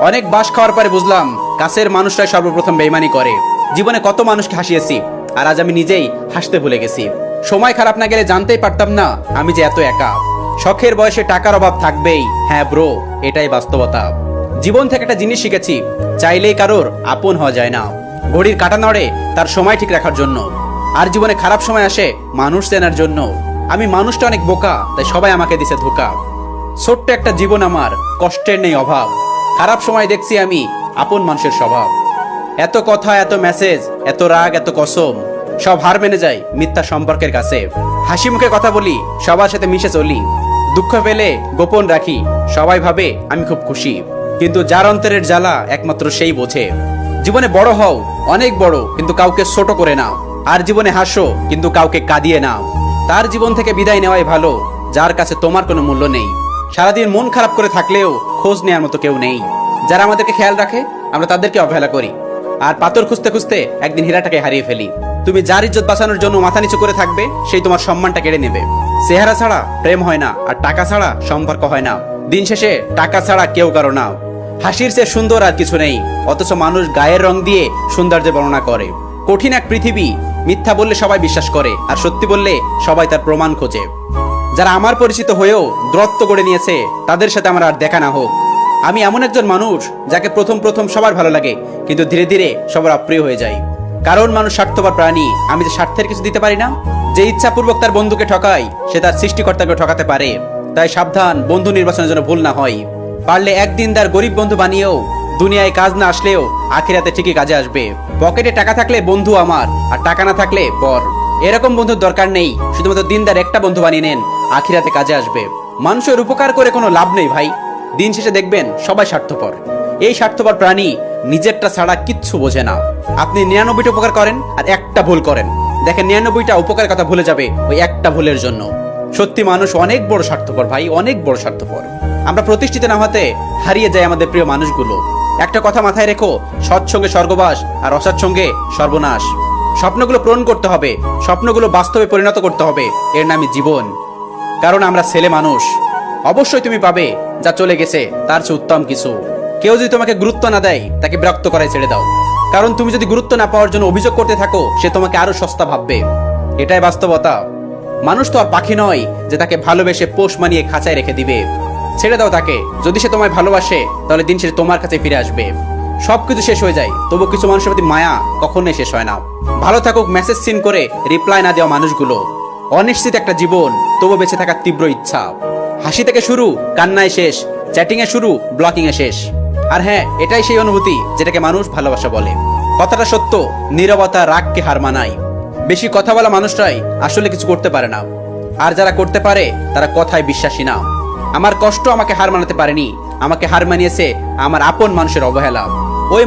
অনেক বাস খাওয়ার পরে বুঝলাম কাছের মানুষটাই সর্বপ্রথম বেইমানি করে। জীবনে কত মানুষকে হাসিয়েছি, আর আজ আমি নিজেই হাসতে ভুলে গেছি। সময় খারাপ না গেলে জানতেই পারতাম না আমি যে এত একা। শখের বয়সে টাকার অভাব থাকবেই, হ্যাঁ ব্রো, এটাই বাস্তবতা। জীবন থেকে একটা জিনিস শিখেছি, চাইলেই কারোর আপন হওয়া যায় না। ঘড়ির কাঁটা নড়ে তার সময় ঠিক রাখার জন্য, আর জীবনে খারাপ সময় আসে মানুষ চেনার জন্য। আমি মানুষটা অনেক বোকা, তাই সবাই আমাকে দিছে ধোকা। ছোট্ট একটা জীবন আমার, কষ্টের নেই অভাব। খারাপ সময় দেখছি আমি আপন মানুষের স্বভাব। এত কথা, এত মেসেজ, এত রাগ, এত কসম, সব হার মেনে যায় মিথ্যা সম্পর্কের কাছে। হাসি মুখে কথা বলি, সবার সাথে মিশে চলি। দুঃখ পেলে গোপন রাখি, সবাই ভাবে আমি খুব খুশি। কিন্তু যার অন্তরের জ্বালা একমাত্র সেই বোঝে। জীবনে বড় হও, অনেক বড়, কিন্তু কাউকে ছোট করে নাও। আর জীবনে হাসো, কিন্তু কাউকে কাঁদিয়ে নাও। তার জীবন থেকে বিদায় নেওয়াই ভালো, যার কাছে তোমার কোনো মূল্য নেই। সারাদিন মন খারাপ করে থাকলেও খোঁজ নেওয়ার মতো কেউ নেই। যারা আমাদেরকে খেয়াল রাখে, আমরা তাদেরকে অবহেলা করি, আর পাথর খুঁজতে খুঁজতে একদিন হীরাটাকে হারিয়ে ফেলি। তুমি যার ইজ্জত বাঁচানোর জন্য মাথা নিচু করে থাকবে, সেই তোমার সম্মানটা কেড়ে নেবে। চেহারা ছাড়া প্রেম হয় না, আর টাকা ছাড়া সম্পর্ক হয় না। দিন শেষে টাকা ছাড়া কেউ কারো না। হাসির চেয়ে সুন্দর আর কিছু নেই, অথচ মানুষ গায়ের রং দিয়ে সৌন্দর্যের বর্ণনা করে। কঠিন এক পৃথিবী, মিথ্যা বললে সবাই বিশ্বাস করে, আর সত্যি বললে সবাই তার প্রমাণ খোঁজে। যারা আমার পরিচিত হয়েও দূরত্ব করে নিয়েছে, তাদের সাথে আমার আর দেখা না হোক। আমি এমন একজন মানুষ যাকে প্রথম প্রথম সবার ভালো লাগে, কিন্তু ধীরে ধীরে সবার অপ্রিয় হয়ে যায়। কারণ মানুষ স্বার্থপর প্রাণী। আমি যে স্বার্থের কিছু দিতে পারি না। যে ইচ্ছাপূর্বক তার বন্ধুকে ঠকায়, সে তার সৃষ্টিকর্তাকে ঠকাতে পারে। তাই সাবধান, বন্ধু নির্বাচনের জন্য ভুল না হয়। পারলে একদিন তার গরিব বন্ধু বানিয়েও, দুনিয়ায় কাজ না আসলেও আখিরাতে ঠিকই কাজে আসবে। পকেটে টাকা থাকলে বন্ধু আমার, আর টাকা না থাকলে পর। এরকম বন্ধুর দরকার নেই, শুধুমাত্র দিনদার একটা বন্ধু বানিয়ে নেন, আখিরাতে কাজে আসবে। মানুষের উপকার করে কোনো লাভ নেই ভাই, দিন শেষে দেখবেন সবাই স্বার্থপর। এই স্বার্থপর প্রাণী নিজেরটা ছাড়া কিচ্ছু বোঝে না। আপনি 99টা উপকার করেন আর একটা ভুল করেন, দেখেন 99টা উপকারের কথা ভুলে যাবে ওই একটা ভুলের জন্য। সত্যি মানুষ অনেক বড় স্বার্থপর ভাই, অনেক বড় স্বার্থপর। আমরা প্রতিষ্ঠিত না হতে হারিয়ে যায় আমাদের প্রিয় মানুষগুলো। একটা কথা মাথায় রেখো, সৎ সঙ্গে স্বর্গবাস, আর অসৎ সঙ্গে সর্বনাশ। স্বপ্নগুলো পূরণ করতে হবে, স্বপ্নগুলো বাস্তবে পরিণত করতে হবে, এর নামই জীবন। কারণ আমরা ছেলে মানুষ। অবশ্যই তুমি পাবে যা চলে গেছে তার চেয়ে উত্তম কিছু। কেউ যদি তোমাকে গুরুত্ব না দেয়, তাকে বিরক্ত করায় ছেড়ে দাও। কারণ তুমি যদি গুরুত্ব না পাওয়ার জন্য অভিযোগ করতে থাকো, সে তোমাকে আরো সস্তা ভাববে। এটাই বাস্তবতা। মানুষ তো আর পাখি নয় যে তাকে ভালোবেসে পোষ মানিয়ে খাঁচায় রেখে দিবে। ছেড়ে দাও তাকে। যদি সে তোমায় ভালোবাসে, তাহলে দিন শেষে তোমার কাছে ফিরে আসবে। সবকিছু শেষ হয়ে যায়, তবু কিছু মানুষের প্রতি মায়া কখনোই শেষ হয় না। ভালো থাকুক মেসেজ সিন করে রিপ্লাই না দেওয়া মানুষগুলো। অনিশ্চিত একটা জীবন, তবু বেঁচে থাকার তীব্র ইচ্ছা। হাসি থেকে শুরু, কান্নায় শেষ। চ্যাটিং এ শুরু, ব্লকিং এ শেষ। আর হ্যাঁ, এটাই সেই অনুভূতি যেটাকে মানুষ ভালোবাসা বলে। কথাটা সত্য, নীরবতা রাগকে হার মানায়। বেশি কথা বলা মানুষরাই আসলে কিছু করতে পারে না, আর যারা করতে পারে তারা কথায় বিশ্বাসী না। আমার কষ্ট আমাকে হার মানাতে পারেনি, আমাকে হার মানিয়েছে আমার আপন মানুষের অবহেলা। ওই